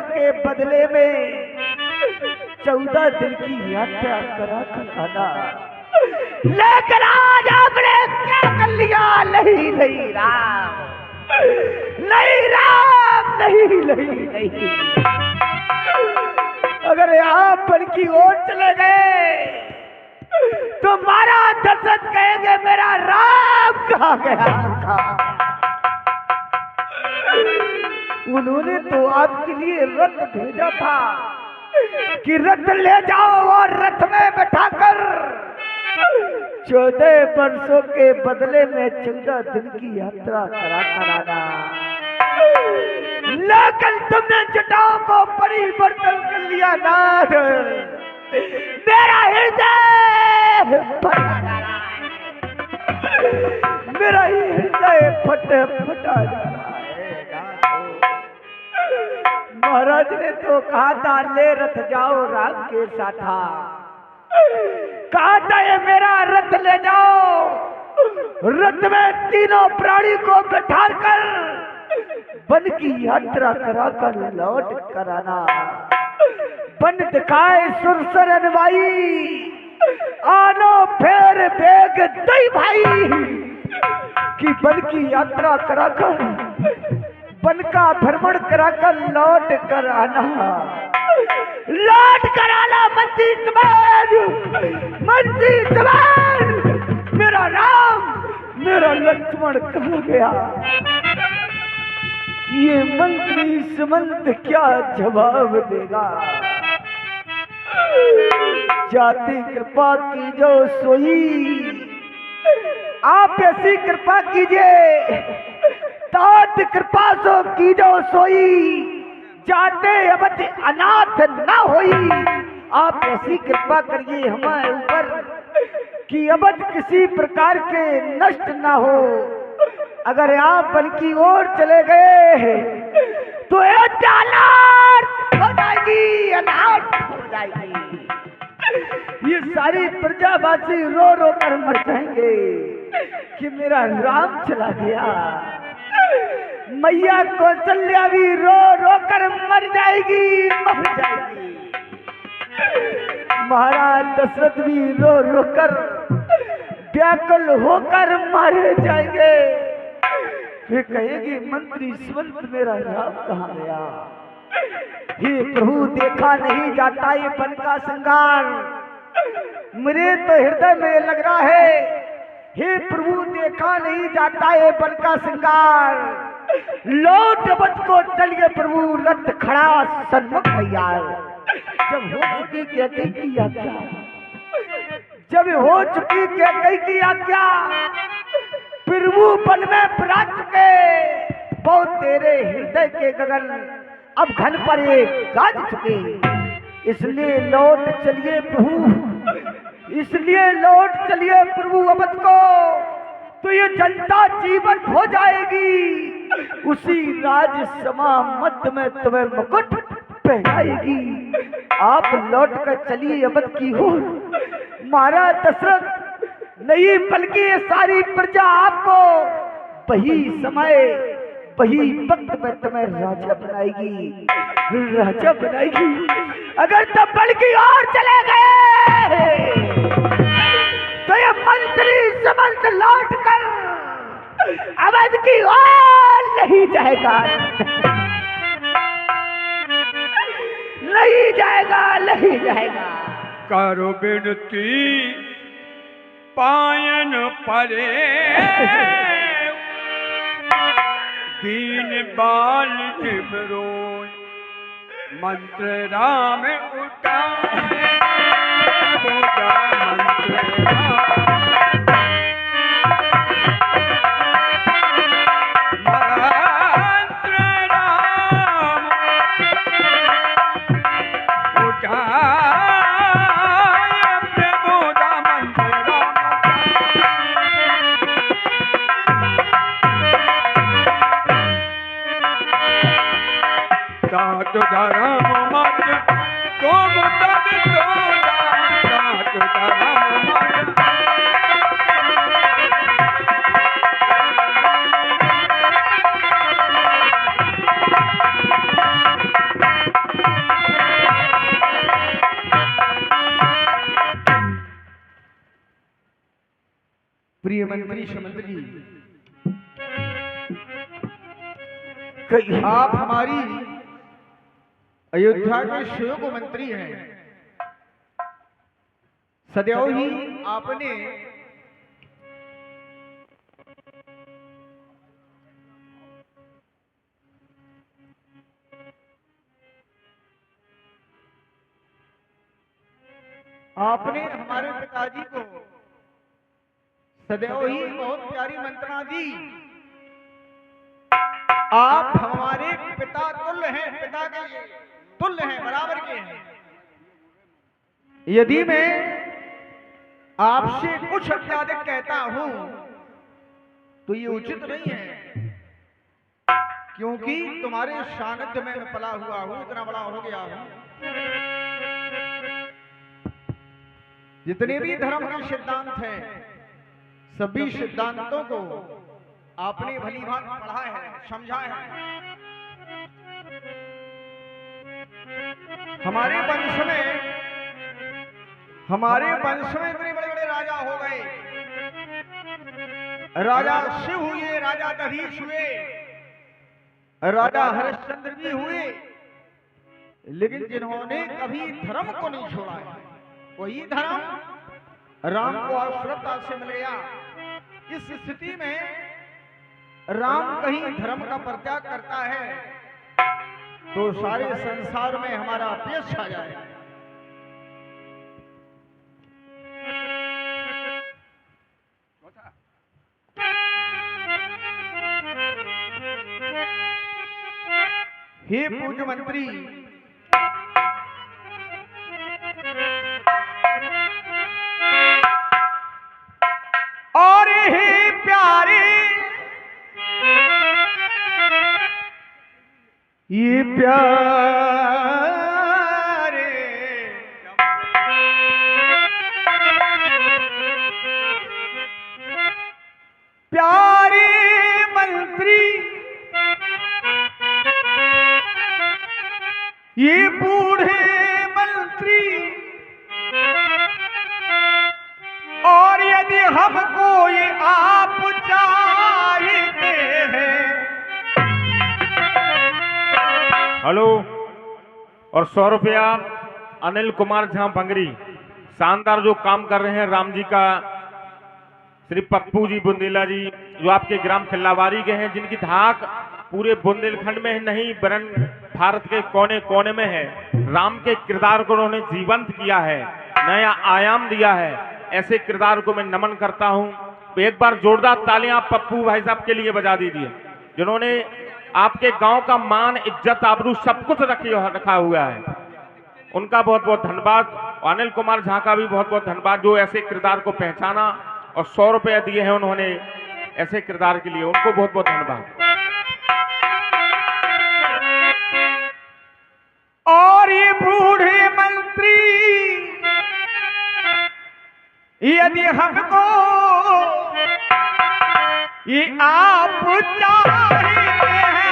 के बदले में 14 दिन की यात्रा करा कर आना। लेकिन आज आपने क्या कर लिया? नहीं नहीं राम, नहीं राम, नहीं नहीं नहीं। अगर यहाँ पर की ओर चले गए तो महाराज दशरथ कहेंगे मेरा राम कहाँ गया? उन्होंने तो आपके लिए रथ भेजा था कि रथ ले जाओ और रथ में बैठाकर 14 वर्षों के बदले में 14 दिन की यात्रा करा कराना। लेकिन तुमने जटाओं को परिवर्तन कर लिया नाथ। मेरा हृदय फटा जा रहा है, मेरा हृदय फटा जा रहा है। महाराज ने तो कहा था ले रथ जाओ राम के साथ, कहा था ये मेरा रथ ले जाओ, रथ में तीनों प्राणी को बैठा कर वन की यात्रा करा कर लौट कर आना। वन दिखाए सुरसर अनवाई, आनो फेर बेग दई भाई, कि वन की यात्रा करा कर वन का भ्रमण करा कर लौट कर आना। लौट कर आना मंत्री सवार, मंत्री सवार, मेरा राम मेरा लक्ष्मण कहाँ गया? ये मंत्री सुमंत क्या जवाब देगा? जाति कृपा की जो सोई, आप ऐसी कृपा कीजिए, तात कृपा सो की जो सोई, जाते अवध अनाथ ना होई। आप ऐसी कृपा करिए हमारे ऊपर कि अवध किसी प्रकार के नष्ट ना हो। अगर आप वन की ओर चले गए तो अनाथ हो जाएगी, अनाथ हो जाएगी। ये सारी प्रजावासी रो रो कर मर जाएंगे कि मेरा राम चला गया। मैया कौशल्या भी रो रो कर मर जाएगी, मर जाएगी। महाराज दशरथ भी रो रो कर व्याकुल होकर मारे जाएंगे। वे कहेगी मंत्री सुमंत मेरा राम कहाँ गया? हे प्रभु देखा नहीं जाता ये वन का श्रृंगार, मेरे तो हृदय में लग रहा है। हे प्रभु देखा नहीं जाता ये वन का श्रृंगार, लौट अवध को चलिए प्रभु, रथ खड़ा सन्मुख तैयार। जब हो चुकी कैकई की आज्ञा, जब हो चुकी कैकई की आज्ञा, प्रभु वन में विराज चुके, बहुत तेरे हृदय के गगन अब घन पर गाज चुके। इसलिए लौट चलिए प्रभु, इसलिए लौट चलिए प्रभु अवध को, तो ये जनता जीवन हो जाएगी। उसी राज समा मध्य में तुम्हें मुकुट पहनाएगी। आप लौट कर चलिए अवध की ओर। महाराज दशरथ नहीं बल्कि ये सारी प्रजा आपको वही समय वही वक्त में तुम्हें राजा बनाएगी, राजा बनाएगी। अगर तुम बल की ओर चले गए तो ये मंत्री समंत लौट कर अवध की ओर नहीं जाएगा, नहीं जाएगा, नहीं जाएगा। करो बिनती पायन परे, दीन बाल जिबरोय, मंत्र राम उठाए, बोला मंत्र राम। धर्म मत तुम तब धर्म मत। प्रिय मंत्री सुमंत जी, कहिए। आप हमारी अयोध्या के शुभ मंत्री हैं। सदैव ही आपने हमारे पिताजी को सदैव ही बहुत प्यारी मंत्रणा दी। आप हमारे पिता तुल्य हैं, पिता के तुल्य हैं, बराबर के हैं। यदि मैं आपसे कुछ अत्याधिक कहता हूं तो ये उचित नहीं है, क्योंकि तुम्हारे सानिध्य में मैं पला हुआ हूं, इतना बड़ा हो गया हूं। जितने भी धर्म के सिद्धांत हैं, सभी सिद्धांतों को आपने भली भांति पढ़ा है, समझा है। हमारे वंश में इतने बड़े बड़े राजा हो गए। राजा शिव हुए, राजा दधीच हुए, राजा हरिश्चंद्र भी हुए, लेकिन जिन्होंने कभी धर्म को नहीं छोड़ा है, वही धर्म राम को अश्रद्धा से मिल गया। इस स्थिति में राम कहीं धर्म का परित्याग करता है तो सारे संसार में हमारा अपयश छा जाए। हे पूज्य मंत्री, और हे प्यारे, ये प्यारे प्यारे मंत्री, ये बूढ़े मंत्री, और यदि हमको ये आप चाहते हैं। हेलो। और 100 रुपया अनिल कुमार झा भंगरी, शानदार जो काम कर रहे हैं राम जी का, श्री पप्पू जी बुंदेला जी, जो आपके ग्राम खिल्लावारी के हैं, जिनकी धाक पूरे बुंदेलखंड में नहीं वरन भारत के कोने कोने में है। राम के किरदार को उन्होंने जीवंत किया है, नया आयाम दिया है। ऐसे किरदार को मैं नमन करता हूं। तो एक बार जोरदार तालियां पप्पू भाई साहब के लिए बजा दीजिए, जिन्होंने आपके गांव का मान, इज्जत, आबरू सब कुछ रखा हुआ है। उनका बहुत बहुत धन्यवाद। अनिल कुमार झा का भी बहुत बहुत धन्यवाद, जो ऐसे किरदार को पहचाना और 100 रुपया दिए हैं उन्होंने ऐसे किरदार के लिए, उनको बहुत बहुत धन्यवाद। और ये बूढ़े मंत्री, यदि हमको ये आप चाहते हैं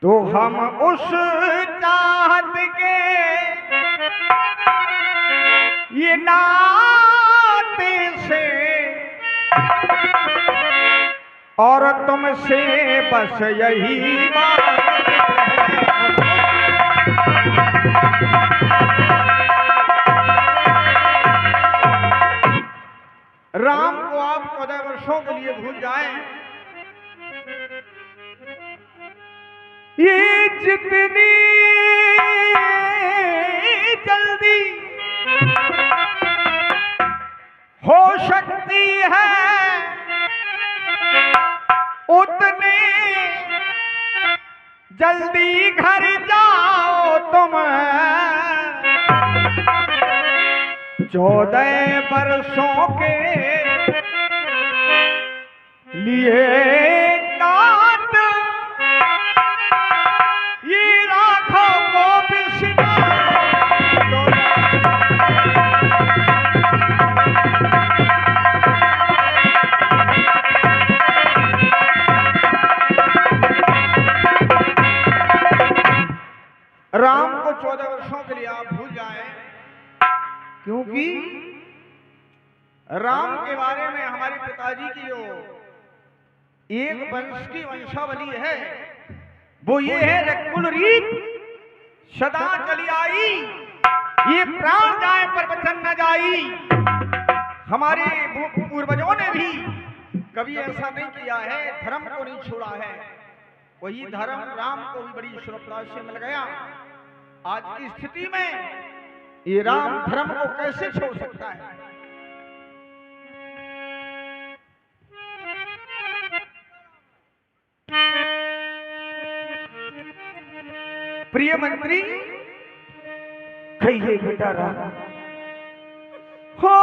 तो हम उस चाहत के ये नाते से और तुमसे बस यही बात। राम को आप 14 वर्षों के लिए भूल जाएं। ये जितनी जल्दी हो सकती है उतने जल्दी घर जाओ तुम। 14 वर्षों के लिए नाथ ये राखो को बिस्ना। राम को 14 वर्षों के लिए आप भूल जाएं। क्योंकि राम के बारे में हमारे पिताजी की जो एक वंश की वंशावली है वो ये है, रकुल रीत सदा चली आई, ये प्राण जाए पर वचन न जाई। हमारे पूर्वजों ने भी कभी ऐसा नहीं किया है, धर्म को नहीं छोड़ा है। वही धर्म राम को भी बड़ी सुलभता से मिल गया। आज की स्थिति में ये राम धर्म को कैसे छोड़ सकता है? प्रिय मंत्री, कहिए बेटा राम। हो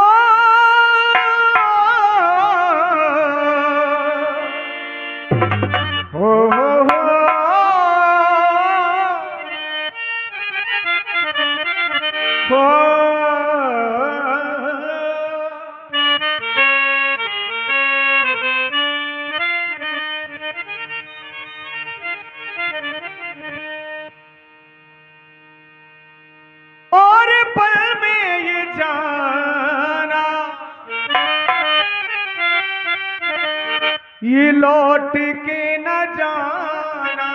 और पल में ये जाना, ये लौट के न जाना,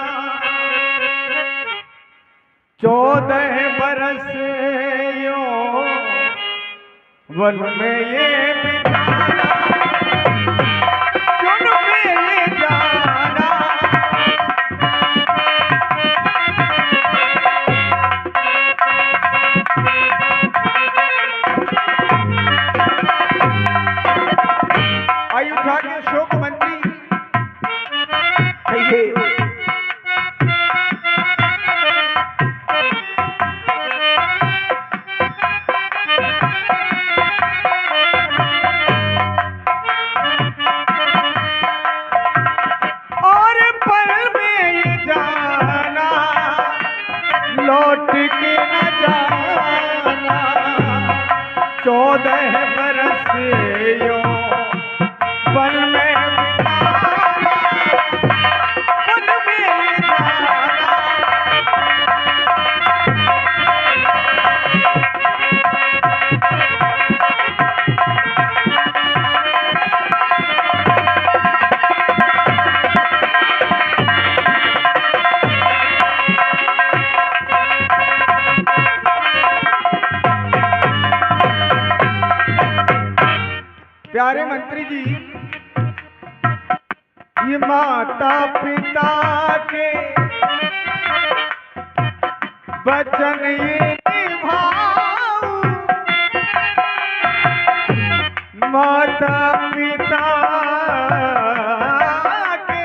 14 बरस यो वन में ये बिताना, चुन में ये जाना। अयोध्या के शोक मंत्री, कहिए और पल में ये जाना, लौट के न जाना, 14 बरस यो वन में बिताना, वन में ये जाना। प्यारे मंत्री जी, ये माता पिता के वचन ये निभाऊं, माता पिता के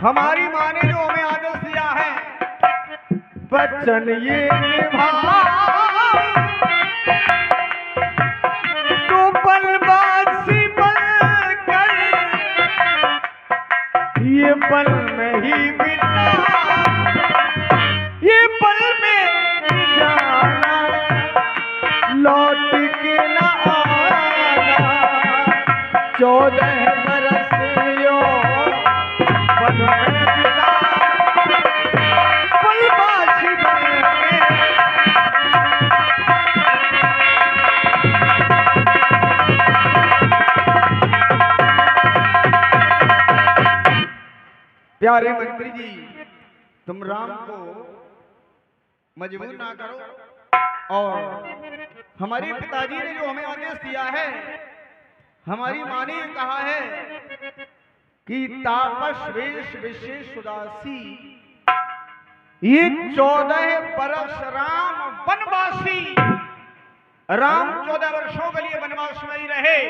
हमारी माँ ने जो हमें आदेश दिया है, वचन ये निभाऊं। तो पलवासी बनकर ये पल में ही बिता, ये पल में जाना, लौट के न आना, 14 बरस यो वन में बिता, पलवासी बनकर। प्यारे मंत्री जी, तुम राम को मजबूर ना करो, और हमारे पिताजी ने जो हमें आदेश दिया है, हमारी माँ ने कहा है कि तापस वेश विशेष उदासी, ये 14 बरस राम वनवासी, राम 14 वर्षों के लिए वनवास में ही रहे।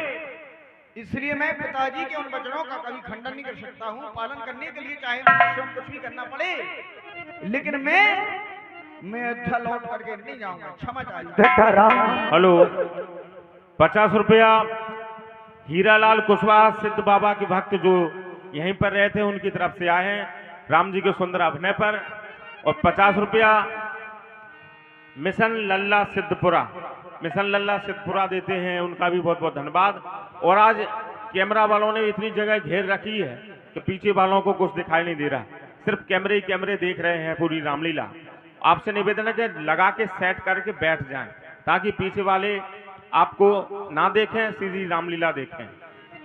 इसलिए मैं पिताजी के उन वचनों का कभी खंडन नहीं कर सकता हूँ। पालन करने के लिए चाहे मुझे स्वयं कुछ भी करना पड़े, लेकिन मैं अयोध्या लौट करके नहीं जाऊंगा। क्षमा चाहिए बेटा राम। हेलो, 50 रुपया हीरालाल कुशवाहा सिद्ध बाबा के भक्त जो यहीं पर रहे थे उनकी तरफ से आए हैं राम जी के सुंदर अभिनय पर, और 50 रुपया मिशन लल्ला सिद्धपुरा देते हैं, उनका भी बहुत बहुत धन्यवाद। और आज कैमरा वालों ने इतनी जगह घेर रखी है कि पीछे वालों को कुछ दिखाई नहीं दे रहा, सिर्फ कैमरे ही कैमरे देख रहे हैं पूरी रामलीला। आपसे निवेदन है कि लगा के सेट करके बैठ जाएं, ताकि पीछे वाले आपको ना देखें, सीधी रामलीला देखें।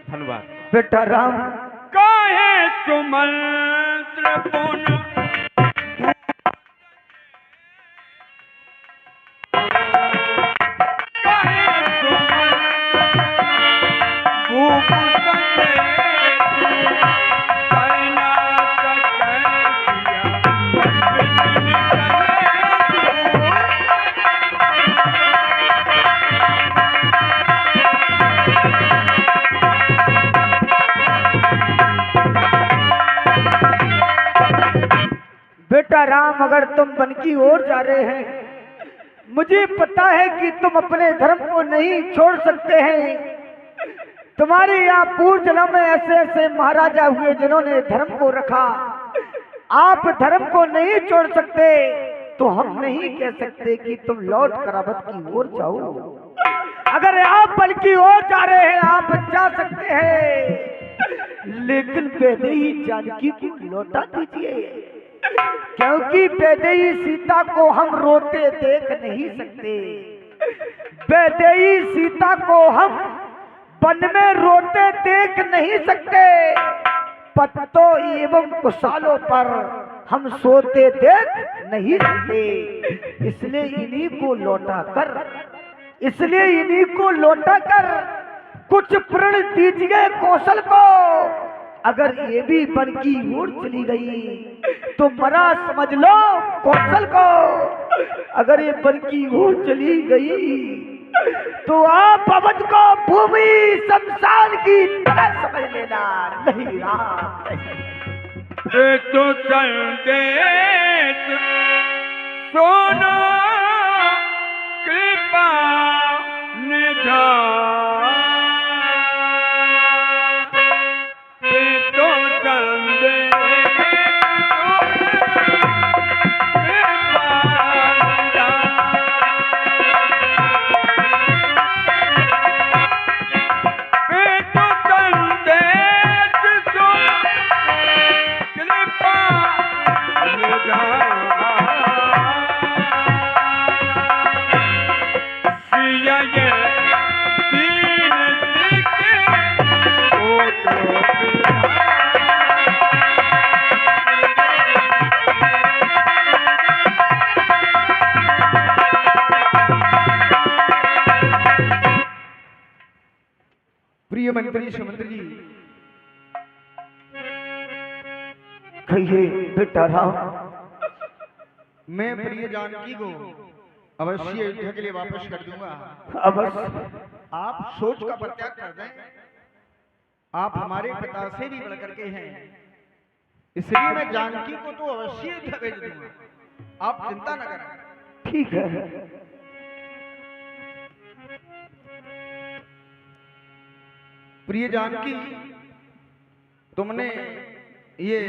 धन्यवाद। बेटा राम काहे सुमंत्र पुन बेटा राम, अगर तुम वन की ओर जा रहे हैं, मुझे पता है कि तुम अपने धर्म को नहीं छोड़ सकते हैं। तुम्हारे यहाँ पूर्व जन्म में ऐसे ऐसे महाराजा हुए जिन्होंने धर्म को रखा। आप धर्म को नहीं छोड़ सकते तो हम नहीं कह सकते कि तुम लौट कर अवध की ओर जाओ। अगर आप वन की ओर जा रहे हैं, आप जा सकते हैं, लेकिन वैदेही जानकी को लौटा दीजिए, क्योंकि वैदेही सीता को हम रोते देख नहीं सकते। वैदेही सीता को हम वन में रोते देख नहीं सकते। पत्तों एवं कुशालों पर हम सोते देख नहीं सकते। इसलिए इन्हीं को लौटा कर कुछ प्रण दीजिए कौशल को। अगर ये भी वन की ओर चली गई तो मरा समझ लो कौशल को। अगर ये वन की ओर चली गई तो आप अवध को भूमि शमशान की तरह समझ लेना। नहीं राम, तो संदेश सोना कृपा निधान, तो संदेश प्रिय मंत्री सुमंत्र जी, कहिए बेटा राम। मैं प्रिय जानकी को अवश्य अयोध्या के लिए वापस कर दूंगा। अवश्य आप सोच का परित्याग कर दें। आप हमारे पिता से भी बढ़कर के हैं, इसलिए मैं जानकी को तो अवश्य अयोध्या भेज दूंगा। आप चिंता न करें। ठीक है। प्रिय जानकी, तुमने ये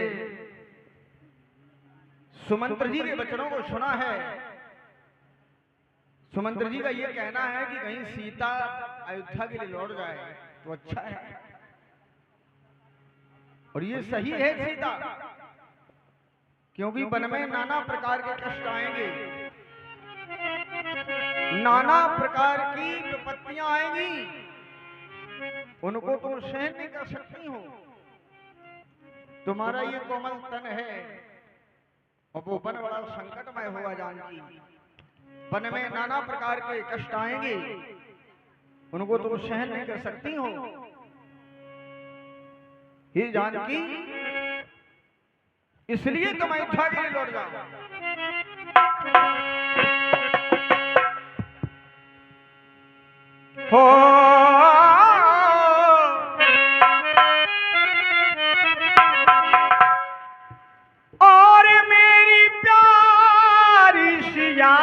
सुमंत्र जी के वचनों को सुना है। सुमंत्र जी का ये कहना है कि कहीं सीता अयोध्या के लिए लौट जाए तो अच्छा है, और ये सही है सीता, क्योंकि वन में नाना प्रकार के कष्ट आएंगे, नाना प्रकार की विपत्तियां आएंगी, उनको तुम सहन नहीं कर सकती हो। तुम्हारा ये कोमल तन है और वो वन बड़ा संकटमय होगा जानकी। वन में नाना प्रकार के कष्ट आएंगे, उनको तुम सहन नहीं कर सकती हो। ये जानकी, इसलिए तुम अयोध्या के लिए लौट जाओ। हो और मेरी प्यारी सिया,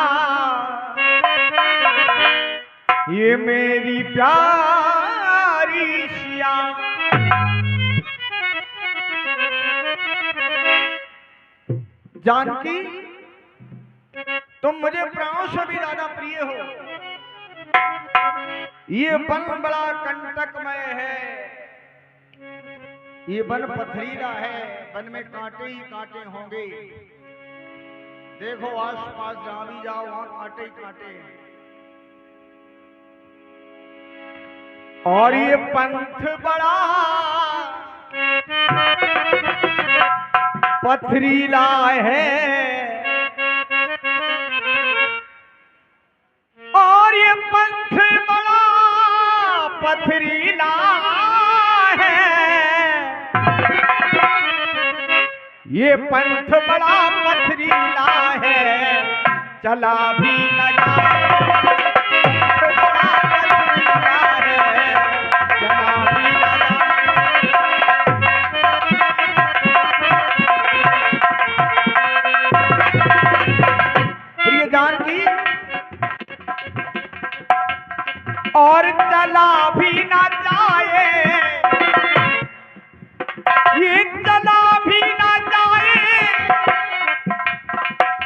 ये मेरी प्यारी सिया, जानकी तुम मुझे प्राणों से भी ज्यादा प्रिय हो। ये वन बड़ा कंटकमय है, ये वन पथरीला है, वन में कांटे ही कांटे होंगे। देखो आस पास जहां भी जाओ वहां कांटे ही कांटे हैं। और ये पंथ बड़ा पथरीला है, और ये पंथ बड़ा पथरीला है, ये पंथ बड़ा पथरीला है, चला भी न जाए, बड़ा पथरीला है, चला भी न जाए। प्रिय जानकी, और चला भी न जाए, ये चला भी न जाए,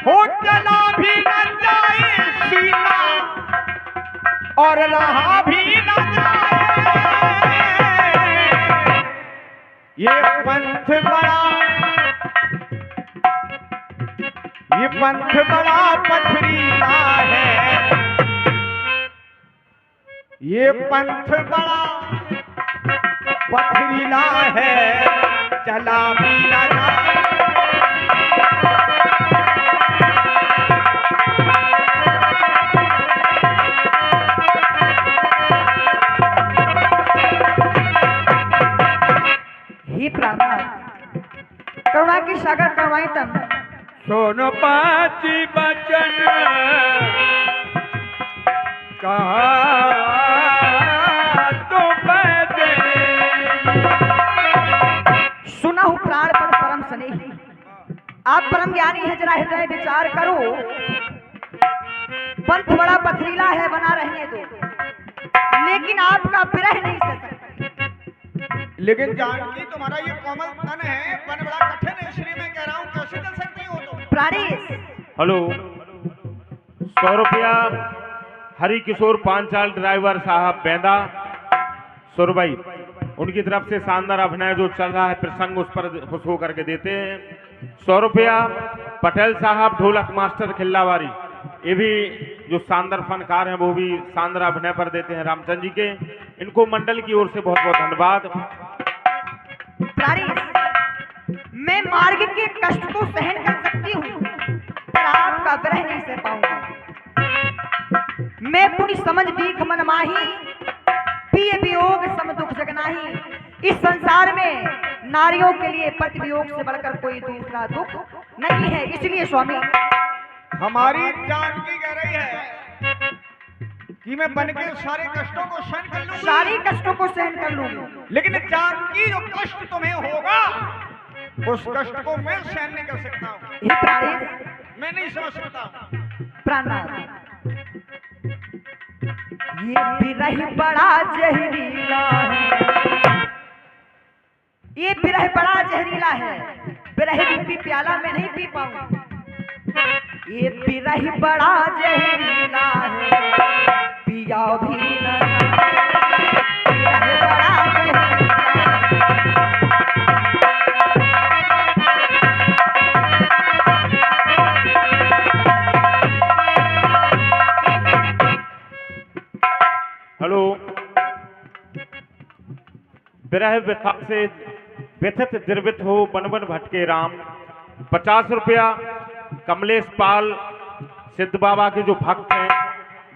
हो चला भी न जाए सीता, और रहा भी न जाए, ये पंथ बड़ा, ये पंथ बड़ा पथरीला है, ये पंथ बड़ा पथरीला है, चला भी न जाए। ही प्राणनाथ करुणा की सागर करुणाई तम सुन पाती बचन कहा तो मैं दे। सुना हूँ प्राण पद परम स्नेही, आप परम ज्ञानी है, जरा हृदय विचार करो, पंथ बड़ा पथरीला है, बना रहने दो, लेकिन आपका विरह नहीं सह सकता। लेकिन जानकी तुम्हारा ये कोमल तन है, मन बड़ा कठिन है, इसलिए मैं कह रहा हूँ कैसे चल सकती हो तुम। प्राणेश हेलो, 100 रुपया हरि किशोर पांचाल ड्राइवर साहब बेंदा सुरभई, उनकी तरफ से शानदार अभिनय जो चल रहा है प्रसंग, उस पर खुश होकर के देते हैं। 100 रुपया पटेल साहब ढोलक मास्टर खिल्लावारी, ये भी जो शानदार फनकार हैं वो भी शानदार अभिनय पर देते हैं रामचंद्र जी के, इनको मंडल की ओर से बहुत बहुत धन्यवाद। मैं मार्ग के कष्ट को सहन कर सकती हूँ, पर आपका विरह नहीं सह पाऊंगी। मैं पूरी समझ भीख मन माही, पिए वियोग सम दुख जगनाही। इस संसार में नारियों के लिए पति वियोग से बढ़कर कोई दूसरा दुख नहीं है, इसलिए स्वामी हमारी जानकी कह रही है कि मैं बन के सारे कष्टों को सहन कर लूंगी, सारे कष्टों को सहन कर लूंगी, लेकिन जानकी जो कष्ट तुम्हें होगा उस कष्ट को मैं सहन नहीं कर सकता हूँ, हे प्राणेश, मैं नहीं समझ सकता। प्राणनाथ ये विरह बड़ा जहरीला है, ये विरह बड़ा जहरीला है, विरह रूपी प्याला मैं नहीं पी पाऊंगा। ये विरह बड़ा जहरीला है, पिया भी न, विरह बड़ा जहरीला है। हेलो, विरह व्यथा से व्यथित द्रवित हो बन बन भटके राम, 50 रुपया कमलेश पाल सिद्ध बाबा के जो भक्त हैं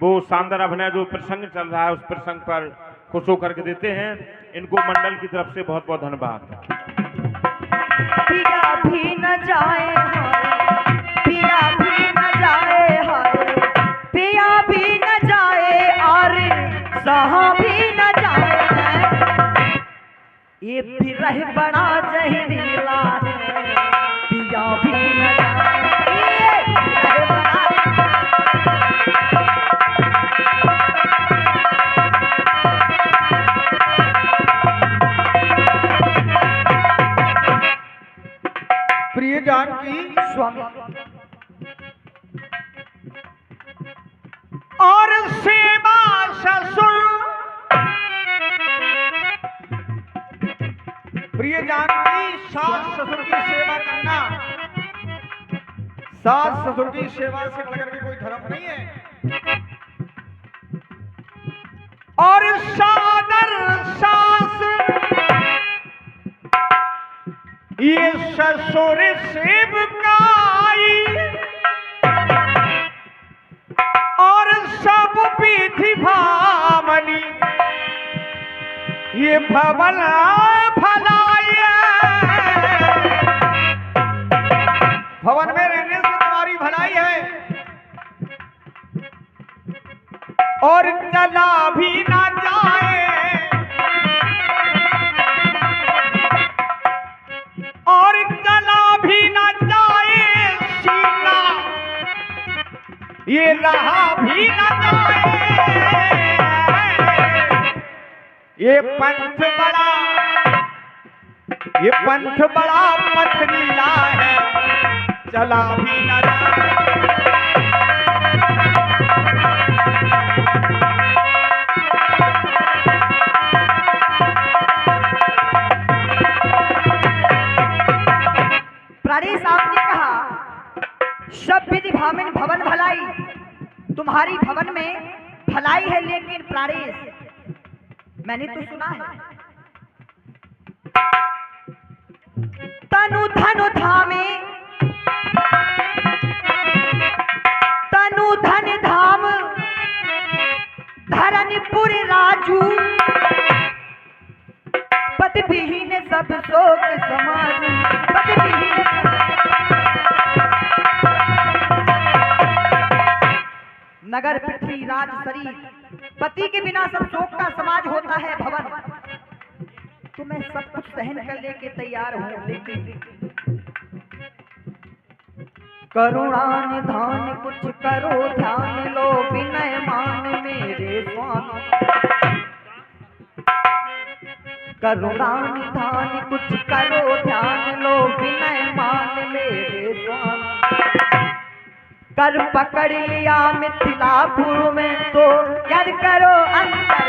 वो शानदार अभिनय जो प्रसंग चल रहा है उस प्रसंग पर खुश होकर के देते हैं, इनको मंडल की तरफ से बहुत बहुत धन्यवाद। पिया भी न जाए हाय, पिया भी न जाए हाय, पिया भी न जाए और सहा भी न जाए, ये विरह बड़ा जहरीला है, पिया भी न जाए, ये विरह बड़ा। प्रिय जानकी स्वामी और सेवा ससुर, प्रिय जानकी सास ससुर की सेवा करना सास ससुर की सेवा से बढ़कर के कोई धर्म नहीं है। और सादर सास ये ससुर सेवकाई और सब विधि भामनी ये भवन भलाई भवन में रहने से तुम्हारी भलाई है। और चला भी ना जाए और चला भी ना जाए सीना ये रहा भी ना जाए। ये पंथ बड़ा पथरीला है चला भी ना जाए। प्राणेश आपने कहा सब विधि भामिन भवन भलाई, तुम्हारी भवन में भलाई है, लेकिन प्राणेश मैंने तो सुना है तनु धनु धामे तनु धन धाम धरनपुर राजू पति विहीन सब शोक समाज पति विहीन नगर पृथ्वी राज शरीर पति के बिना सब शोक का समाज होता है भवन। तो मैं सब कुछ सहन करने के तैयार हूँ, लेकिन करुणा निधान कुछ करो ध्यान लो विनय मान मेरे स्वामी। करुणा निधान कुछ करो ध्यान लो विनय मान मेरे स्वामी। कर पकड़ लिया मिथिलापुर में तो याद करो अंतर